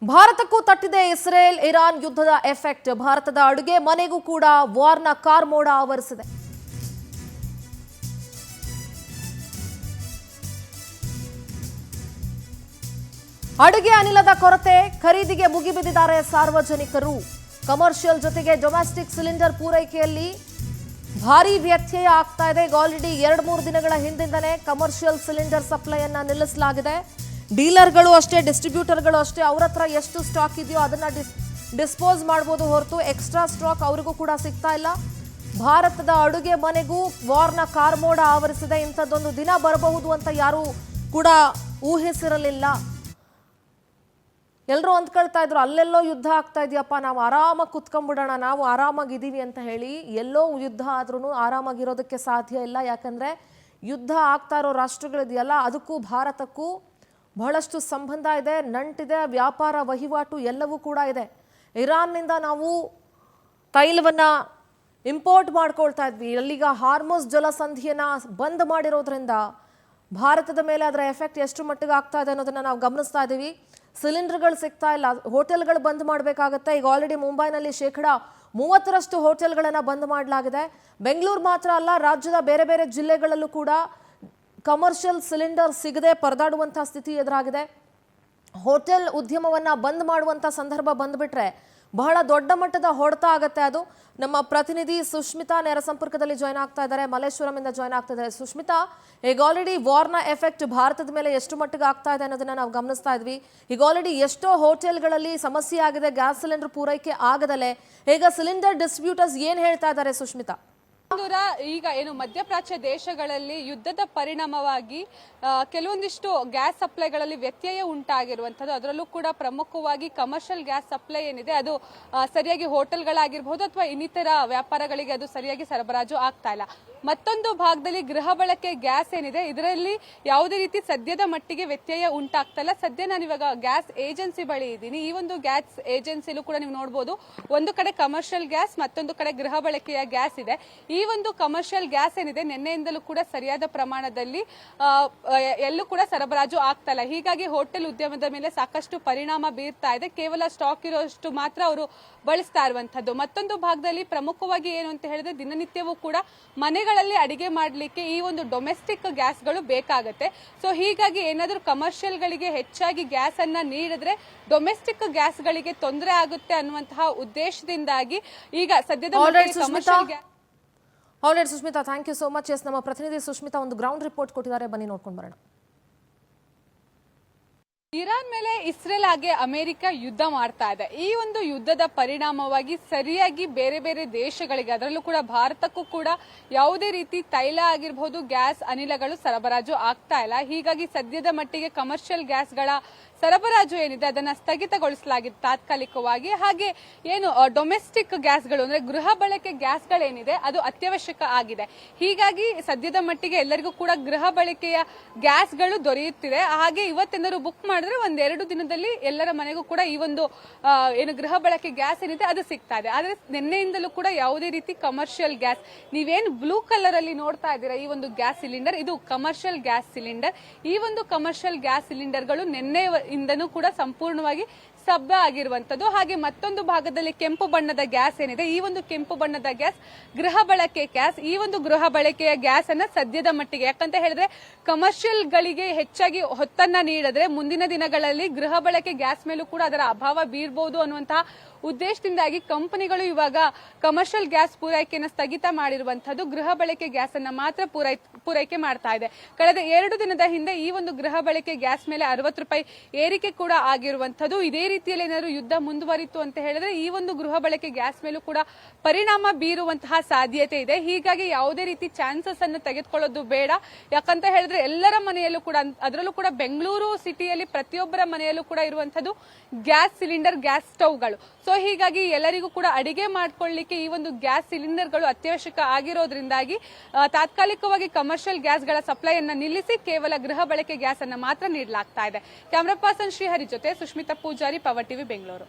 ಭಾರತಕ್ಕೂ ತಟ್ಟಿದೆ Israel Iran ಯುದ್ಧದ effect. ಭಾರತದ ಅಡುಗೆ ಮನೆಗೂ ಕೂಡ ವಾರ್ನ ಕಾರ್ಮೋಡ ಆವರಿಸಿದೆ. ಅಡುಗೆ ಅನಿಲದ ಕೊರತೆ, ಖರೀದಿಗೆ ಮುಗಿಬಿದ್ದಿದ್ದಾರೆ ಸಾರ್ವಜನಿಕರು. ಕಮರ್ಷಿಯಲ್ ಜೊತೆಗೆ ಡೊಮೆಸ್ಟಿಕ್ ಸಿಲಿಂಡರ್ ಪೂರೈಕೆಯಲ್ಲಿ ಭಾರಿ ವ್ಯತ್ಯಯ ಆಗ್ತಾ ಇದೆ. ಆಲ್ರೆಡಿ 2-3 ದಿನಗಳ ಹಿಂದಿಂದನೇ ಕಮರ್ಷಿಯಲ್ ಸಿಲಿಂಡರ್ ಸಪ್ಲೈಯನ್ನ ನಿಲ್ಲಿಸಲಾಗಿದೆ. ಡೀಲರ್ಗಳು ಅಷ್ಟೇ, ಡಿಸ್ಟ್ರಿಬ್ಯೂಟರ್ಗಳು ಅಷ್ಟೇ, ಅವ್ರ ಹತ್ರ ಎಷ್ಟು ಸ್ಟಾಕ್ ಇದೆಯೋ ಅದನ್ನ ಡಿಸ್ಪೋಸ್ ಮಾಡ್ಬೋದು ಹೊರತು ಎಕ್ಸ್ಟ್ರಾ ಸ್ಟಾಕ್ ಅವರಿಗೂ ಕೂಡ ಸಿಗ್ತಾ ಇಲ್ಲ. ಭಾರತದ ಅಡುಗೆ ಮನೆಗೂ ವಾರ್ನ ಕಾರ್ಮೋಡ ಆವರಿಸಿದೆ. ಇಂಥದ್ದೊಂದು ದಿನ ಬರಬಹುದು ಅಂತ ಯಾರು ಕೂಡ ಊಹಿಸಿರಲಿಲ್ಲ. ಎಲ್ಲರೂ ಅಂದ್ಕೊಳ್ತಾ ಇದ್ರು ಅಲ್ಲೆಲ್ಲೋ ಯುದ್ಧ ಆಗ್ತಾ ಇದೆಯಪ್ಪ, ನಾವು ಆರಾಮಾಗಿ ಕುತ್ಕೊಂಡ್ಬಿಡೋಣ, ನಾವು ಆರಾಮಾಗಿದ್ದೀವಿ ಅಂತ ಹೇಳಿ. ಎಲ್ಲೋ ಯುದ್ಧ ಆದ್ರೂ ಆರಾಮಾಗಿರೋದಕ್ಕೆ ಸಾಧ್ಯ ಇಲ್ಲ. ಯಾಕಂದ್ರೆ ಯುದ್ಧ ಆಗ್ತಾ ಇರೋ ರಾಷ್ಟ್ರಗಳಿದೆಯಲ್ಲ, ಅದಕ್ಕೂ ಭಾರತಕ್ಕೂ ಬಹಳಷ್ಟು ಸಂಬಂಧ ಇದೆ, ನಂಟಿದೆ, ವ್ಯಾಪಾರ ವಹಿವಾಟು ಎಲ್ಲವೂ ಕೂಡ ಇದೆ. ಇರಾನ್ನಿಂದ ನಾವು ತೈಲವನ್ನ ಇಂಪೋರ್ಟ್ ಮಾಡ್ಕೊಳ್ತಾ ಇದ್ವಿ. ಅಲ್ಲಿಗ ಹಾರ್ಮೋಸ್ ಜಲಸಂಧಿಯನ್ನ ಬಂದ್ ಮಾಡಿರೋದ್ರಿಂದ ಭಾರತದ ಮೇಲೆ ಅದರ ಎಫೆಕ್ಟ್ ಎಷ್ಟು ಮಟ್ಟಿಗೆ ಆಗ್ತಾ ಇದೆ ಅನ್ನೋದನ್ನ ನಾವು ಗಮನಿಸ್ತಾ ಇದ್ದೀವಿ. ಸಿಲಿಂಡರ್ಗಳು ಸಿಗ್ತಾ ಇಲ್ಲ, ಹೋಟೆಲ್ಗಳು ಬಂದ್ ಮಾಡಬೇಕಾಗತ್ತೆ. ಈಗ ಆಲ್ರೆಡಿ ಮುಂಬೈನಲ್ಲಿ 30% ಹೋಟೆಲ್ಗಳನ್ನು ಬಂದ್ ಮಾಡಲಾಗಿದೆ. ಬೆಂಗಳೂರು ಮಾತ್ರ ಅಲ್ಲ, ರಾಜ್ಯದ ಬೇರೆ ಬೇರೆ ಜಿಲ್ಲೆಗಳಲ್ಲೂ ಕೂಡ ಕಮರ್ಷಿಯಲ್ ಸಿಲಿಂಡರ್ ಸಿಗದೆ ಪರದಾಡುವಂಥ ಸ್ಥಿತಿ ಎದುರಾಗಿದೆ. ಹೋಟೆಲ್ ಉದ್ಯಮವನ್ನು ಬಂದ್ ಮಾಡುವಂಥ ಸಂದರ್ಭ ಬಂದ್ಬಿಟ್ರೆ ಬಹಳ ದೊಡ್ಡ ಮಟ್ಟದ ಹೊಡೆತ ಆಗುತ್ತೆ. ಅದು ನಮ್ಮ ಪ್ರತಿನಿಧಿ ಸುಷ್ಮಿತಾ ನೇರ ಸಂಪರ್ಕದಲ್ಲಿ ಜಾಯ್ನ್ ಆಗ್ತಾ ಇದ್ದಾರೆ, ಮಲ್ಲೇಶ್ವರಮಿಂದ ಜಾಯ್ನ್ ಆಗ್ತಾ ಇದ್ದಾರೆ. ಸುಷ್ಮಿತಾ, ಈಗ ಆಲ್ರೆಡಿ ವಾರ್ನ ಎಫೆಕ್ಟ್ ಭಾರತದ ಮೇಲೆ ಎಷ್ಟು ಮಟ್ಟಿಗೆ ಆಗ್ತಾ ಇದೆ ಅನ್ನೋದನ್ನ ನಾವು ಗಮನಿಸ್ತಾ ಇದ್ವಿ. ಈಗ ಆಲ್ರೆಡಿ ಎಷ್ಟೋ ಹೋಟೆಲ್ಗಳಲ್ಲಿ ಸಮಸ್ಯೆ ಆಗಿದೆ, ಗ್ಯಾಸ್ ಸಿಲಿಂಡರ್ ಪೂರೈಕೆ ಆಗದಲೆ. ಈಗ ಸಿಲಿಂಡರ್ ಡಿಸ್ಟ್ರಿಬ್ಯೂಟರ್ಸ್ ಏನ್ ಹೇಳ್ತಾ ಇದ್ದಾರೆ ಸುಷ್ಮಿತಾ? ಈಗ ಏನು ಮಧ್ಯಪ್ರಾಚ್ಯ ದೇಶಗಳಲ್ಲಿ ಯುದ್ಧದ ಪರಿಣಾಮವಾಗಿ ಕೆಲವೊಂದಿಷ್ಟು ಗ್ಯಾಸ್ ಸಪ್ಲೈಗಳಲ್ಲಿ ವ್ಯತ್ಯಯ ಉಂಟಾಗಿರುವಂತದ್ದು. ಅದರಲ್ಲೂ ಕೂಡ ಪ್ರಮುಖವಾಗಿ ಕಮರ್ಷಿಯಲ್ ಗ್ಯಾಸ್ ಸಪ್ಲೈ ಏನಿದೆ ಅದು ಸರಿಯಾಗಿ ಹೋಟೆಲ್ಗಳಾಗಿರ್ಬಹುದು ಅಥವಾ ಇನ್ನಿತರ ವ್ಯಾಪಾರಗಳಿಗೆ ಅದು ಸರಿಯಾಗಿ ಸರಬರಾಜು ಆಗ್ತಾ ಇಲ್ಲ. ಮತ್ತೊಂದು ಭಾಗದಲ್ಲಿ ಗೃಹ ಬಳಕೆ ಗ್ಯಾಸ್ ಏನಿದೆ ಇದರಲ್ಲಿ ಯಾವುದೇ ರೀತಿ ಸದ್ಯದ ಮಟ್ಟಿಗೆ ವ್ಯತ್ಯಯ ಉಂಟಾಗ್ತಾ ಇಲ್ಲ. ಸದ್ಯ ನಾನು ಇವಾಗ ಗ್ಯಾಸ್ ಏಜೆನ್ಸಿ ಬಳಿ ಇದ್ದೀನಿ. ಈ ಒಂದು ಗ್ಯಾಸ್ ಏಜೆನ್ಸಿಲೂ ಕೂಡ ನೀವು ನೋಡಬಹುದು, ಒಂದು ಕಡೆ ಕಮರ್ಷಿಯಲ್ ಗ್ಯಾಸ್, ಮತ್ತೊಂದು ಕಡೆ ಗೃಹ ಬಳಕೆಯ ಗ್ಯಾಸ್ ಇದೆ. ಈ ಒಂದು ಕಮರ್ಷಿಯಲ್ ಗ್ಯಾಸ್ ಏನಿದೆ ನಿನ್ನೆಯಿಂದಲೂ ಕೂಡ ಸರಿಯಾದ ಪ್ರಮಾಣದಲ್ಲಿ ಎಲ್ಲೂ ಕೂಡ ಸರಬರಾಜು ಆಗ್ತಾ ಇಲ್ಲ. ಹೀಗಾಗಿ ಹೋಟೆಲ್ ಉದ್ಯಮದ ಮೇಲೆ ಸಾಕಷ್ಟು ಪರಿಣಾಮ ಬೀರ್ತಾ ಇದೆ. ಕೇವಲ ಸ್ಟಾಕ್ ಇರೋಷ್ಟು ಮಾತ್ರ ಅವರು ಬಳಸ್ತಾ ಇರುವಂತದ್ದು. ಮತ್ತೊಂದು ಭಾಗದಲ್ಲಿ ಪ್ರಮುಖವಾಗಿ ಏನು ಅಂತ ಹೇಳಿದ್ರೆ ದಿನನಿತ್ಯವೂ ಕೂಡ ಮನೆಗಳಲ್ಲಿ ಅಡಿಗೆ ಮಾಡಲಿಕ್ಕೆ ಈ ಒಂದು ಡೊಮೆಸ್ಟಿಕ್ ಗ್ಯಾಸ್ಗಳು ಬೇಕಾಗುತ್ತೆ. ಸೊ ಹೀಗಾಗಿ ಏನಾದರೂ ಕಮರ್ಷಿಯಲ್ ಗಳಿಗೆ ಹೆಚ್ಚಾಗಿ ಗ್ಯಾಸ್ ಅನ್ನ ನೀಡಿದ್ರೆ ಡೊಮೆಸ್ಟಿಕ್ ಗ್ಯಾಸ್ ಗಳಿಗೆ ತೊಂದರೆ ಆಗುತ್ತೆ ಅನ್ನುವಂತಹ ಉದ್ದೇಶದಿಂದಾಗಿ ಈಗ ಸದ್ಯದ commercial gas. Alright Sushmita, thank you so much. Yes, ನಮ್ಮ ಪ್ರತಿನಿಧಿ ಸುಷ್ಮಿತಾ ಒಂದು ಗ್ರೌಂಡ್ ರಿಪೋರ್ಟ್ ಕೊಟ್ಟಿದ್ದಾರೆ, ಬನ್ನಿ ನೋಡ್ಕೊಂಡು ಬರೋಣ. ಇರಾನ್ ಮೇಲೆ ಇಸ್ರೇಲ್ ಹಾಗೆ ಅಮೆರಿಕ ಯುದ್ಧ ಮಾಡ್ತಾ ಇದೆ. ಈ ಒಂದು ಯುದ್ಧದ ಪರಿಣಾಮವಾಗಿ ಸರಿಯಾಗಿ ಬೇರೆ ಬೇರೆ ದೇಶಗಳಿಗೆ, ಅದರಲ್ಲೂ ಕೂಡ ಭಾರತಕ್ಕೂ ಕೂಡ ಯಾವುದೇ ರೀತಿ ತೈಲ ಆಗಿರಬಹುದು, ಗ್ಯಾಸ್ ಅನಿಲಗಳು ಸರಬರಾಜು ಆಗ್ತಾ ಇಲ್ಲ. ಹೀಗಾಗಿ ಸದ್ಯದ ಮಟ್ಟಿಗೆ ಕಮರ್ಷಿಯಲ್ ಗ್ಯಾಸ್ಗಳ ಸರಬರಾಜು ಏನಿದೆ ಅದನ್ನ ಸ್ಥಗಿತಗೊಳಿಸಲಾಗಿದೆ ತಾತ್ಕಾಲಿಕವಾಗಿ. ಹಾಗೆ ಏನು ಡೊಮೆಸ್ಟಿಕ್ ಗ್ಯಾಸ್ಗಳು ಅಂದ್ರೆ ಗೃಹ ಬಳಕೆ ಗ್ಯಾಸ್ಗಳೇನಿದೆ ಅದು ಅತ್ಯವಶ್ಯಕ ಆಗಿದೆ. ಹೀಗಾಗಿ ಸದ್ಯದ ಮಟ್ಟಿಗೆ ಎಲ್ಲರಿಗೂ ಕೂಡ ಗೃಹ ಬಳಕೆಯ ಗ್ಯಾಸ್ಗಳು ದೊರೆಯುತ್ತಿದೆ. ಹಾಗೆ ಇವತ್ತೆಂದರೂ ಬುಕ್ ಮಾಡಿದ್ರೆ 1-2 ದಿನದಲ್ಲಿ ಎಲ್ಲರ ಮನೆಗೂ ಕೂಡ ಈ ಒಂದು ಏನು ಗೃಹ ಬಳಕೆ ಗ್ಯಾಸ್ ಏನಿದೆ ಅದು ಸಿಗ್ತಾ ಇದೆ. ಆದ್ರೆ ನಿನ್ನೆಯಿಂದಲೂ ಕೂಡ ಯಾವುದೇ ರೀತಿ ಕಮರ್ಷಿಯಲ್ ಗ್ಯಾಸ್, ನೀವೇನು ಬ್ಲೂ ಕಲರ್ ಅಲ್ಲಿ ನೋಡ್ತಾ ಇದ್ದೀರಾ ಈ ಒಂದು ಗ್ಯಾಸ್ ಸಿಲಿಂಡರ್, ಇದು ಕಮರ್ಷಿಯಲ್ ಗ್ಯಾಸ್ ಸಿಲಿಂಡರ್. ಈ ಒಂದು ಕಮರ್ಷಿಯಲ್ ಗ್ಯಾಸ್ ಸಿಲಿಂಡರ್ಗಳು ನಿನ್ನೆ ಇಂದನೂ ಕೂಡ ಸಂಪೂರ್ಣವಾಗಿ ಸ್ತಬ್ಧ ಆಗಿರುವಂತದ್ದು. ಹಾಗೆ ಮತ್ತೊಂದು ಭಾಗದಲ್ಲಿ ಕೆಂಪು ಬಣ್ಣದ ಗ್ಯಾಸ್ ಏನಿದೆ, ಈ ಒಂದು ಕೆಂಪು ಬಣ್ಣದ ಗ್ಯಾಸ್ ಗೃಹ ಬಳಕೆ ಗ್ಯಾಸ್. ಈ ಒಂದು ಗೃಹ ಬಳಕೆಯ ಗ್ಯಾಸ್ ಅನ್ನ ಸದ್ಯದ ಮಟ್ಟಿಗೆ, ಯಾಕಂತ ಹೇಳಿದ್ರೆ ಕಮರ್ಷಿಯಲ್ ಗಳಿಗೆ ಹೆಚ್ಚಾಗಿ ಹೊತ್ತನ್ನ ನೀಡಿದ್ರೆ ಮುಂದಿನ ದಿನಗಳಲ್ಲಿ ಗೃಹ ಬಳಕೆ ಗ್ಯಾಸ್ ಮೇಲೂ ಕೂಡ ಅದರ ಅಭಾವ ಬೀರಬಹುದು ಅನ್ನುವಂತಹ ಉದ್ದೇಶದಿಂದಾಗಿ ಕಂಪನಿಗಳು ಇವಾಗ ಕಮರ್ಷಿಯಲ್ ಗ್ಯಾಸ್ ಪೂರೈಕೆಯನ್ನು ಸ್ಥಗಿತ ಮಾಡಿರುವಂತದ್ದು. ಗೃಹ ಬಳಕೆ ಗ್ಯಾಸ್ ಅನ್ನ ಮಾತ್ರ ಪೂರೈಕೆ ಮಾಡ್ತಾ ಇದೆ. ಕಳೆದ 2 ದಿನದ ಹಿಂದೆ ಈ ಒಂದು ಗೃಹ ಬಳಕೆ ಗ್ಯಾಸ್ ಮೇಲೆ 60 ರೂಪಾಯಿ ಏರಿಕೆ ಕೂಡ ಆಗಿರುವಂತದ್ದು. ಇದೇ ರೀತಿಯಲ್ಲಿ ಏನಾದ್ರು ಯುದ್ಧ ಮುಂದುವರಿತು ಅಂತ ಹೇಳಿದ್ರೆ ಈ ಒಂದು ಗೃಹ ಬಳಕೆ ಗ್ಯಾಸ್ ಮೇಲೂ ಕೂಡ ಪರಿಣಾಮ ಬೀರುವಂತಹ ಸಾಧ್ಯತೆ ಇದೆ. ಹೀಗಾಗಿ ಯಾವುದೇ ರೀತಿ ಚಾನ್ಸಸ್ ಅನ್ನು ತೆಗೆದುಕೊಳ್ಳೋದು ಬೇಡ. ಯಾಕಂತ ಹೇಳಿದ್ರೆ ಎಲ್ಲರ ಮನೆಯಲ್ಲೂ ಕೂಡ, ಅದರಲ್ಲೂ ಕೂಡ ಬೆಂಗಳೂರು ಸಿಟಿಯಲ್ಲಿ ಪ್ರತಿಯೊಬ್ಬರ ಮನೆಯಲ್ಲೂ ಕೂಡ ಇರುವಂತದ್ದು ಗ್ಯಾಸ್ ಸಿಲಿಂಡರ್, ಗ್ಯಾಸ್ ಸ್ಟವ್ಗಳು. ಸೊ ಹೀಗಾಗಿ ಎಲ್ಲರಿಗೂ ಕೂಡ ಅಡಿಗೆ ಮಾಡ್ಕೊಳ್ಳಿಕ್ಕೆ ಈ ಒಂದು ಗ್ಯಾಸ್ ಸಿಲಿಂಡರ್ಗಳು ಅತ್ಯವಶ್ಯಕ ಆಗಿರೋದ್ರಿಂದಾಗಿ ತಾತ್ಕಾಲಿಕವಾಗಿ ಕಮರ್ಷಿಯಲ್ ಗ್ಯಾಸ್ಗಳ ಸಪ್ಲೈಯನ್ನ ನಿಲ್ಲಿಸಿ ಕೇವಲ ಗೃಹ ಬಳಕೆ ಗ್ಯಾಸ್ ಅನ್ನ ಮಾತ್ರ ನೀಡಲಾಗ್ತಾ ಇದೆ. ಕ್ಯಾಮರಾ ಪರ್ಸನ್ ಶ್ರೀಹರಿ ಜೊತೆ ಸುಷ್ಮಿತಾ ಪೂಜಾರಿ, ಪವರ್ ಟಿವಿ, ಬೆಂಗಳೂರು.